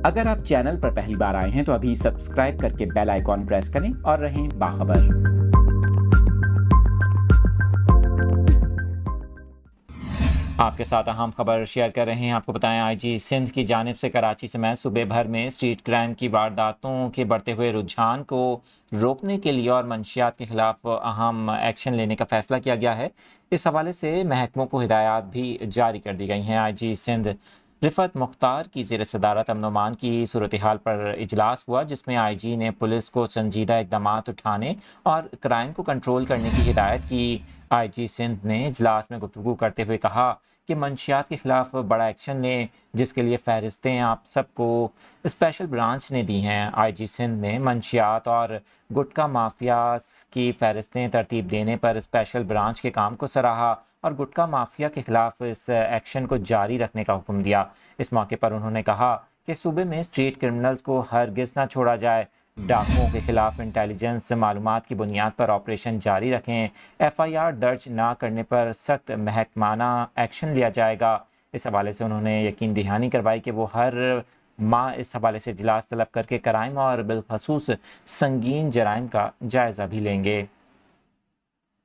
اگر آپ چینل پر پہلی بار آئے ہیں تو ابھی سبسکرائب کر کے بیل آئیکن پریس کریں اور رہیں باخبر۔ آپ کے ساتھ اہم خبر شیئر کر رہے ہیں۔ آپ کو بتائیں آئی جی سندھ کی جانب سے کراچی سمیت صوبے بھر میں اسٹریٹ کرائم کی وارداتوں کے بڑھتے ہوئے رجحان کو روکنے کے لیے اور منشیات کے خلاف اہم ایکشن لینے کا فیصلہ کیا گیا ہے۔ اس حوالے سے محکموں کو ہدایات بھی جاری کر دی گئی ہیں۔ آئی جی سندھ رفعت مختار کی زیر صدارت امن و امان کی صورتحال پر اجلاس ہوا، جس میں آئی جی نے پولیس کو سنجیدہ اقدامات اٹھانے اور کرائم کو کنٹرول کرنے کی ہدایت کی۔ آئی جی سندھ نے اجلاس میں گفتگو کرتے ہوئے کہا کہ منشیات کے خلاف بڑا ایکشن لیں، جس کے لیے فہرستیں آپ سب کو اسپیشل برانچ نے دی ہیں۔ آئی جی سندھ نے منشیات اور گٹکا مافیا کی فہرستیں ترتیب دینے پر اسپیشل برانچ کے کام کو سراہا اور گٹکا مافیا کے خلاف اس ایکشن کو جاری رکھنے کا حکم دیا۔ اس موقع پر انہوں نے کہا کہ صوبے میں اسٹریٹ کرمنلز کو ہرگز نہ چھوڑا جائے، ڈاکوؤں کے خلاف انٹیلیجنس معلومات کی بنیاد پر آپریشن جاری رکھیں، ایف آئی آر درج نہ کرنے پر سخت محکمانہ ایکشن لیا جائے گا۔ اس حوالے سے انہوں نے یقین دہانی کروائی کہ وہ ہر ماہ اس حوالے سے اجلاس طلب کر کے کرائم اور بالخصوص سنگین جرائم کا جائزہ بھی لیں گے۔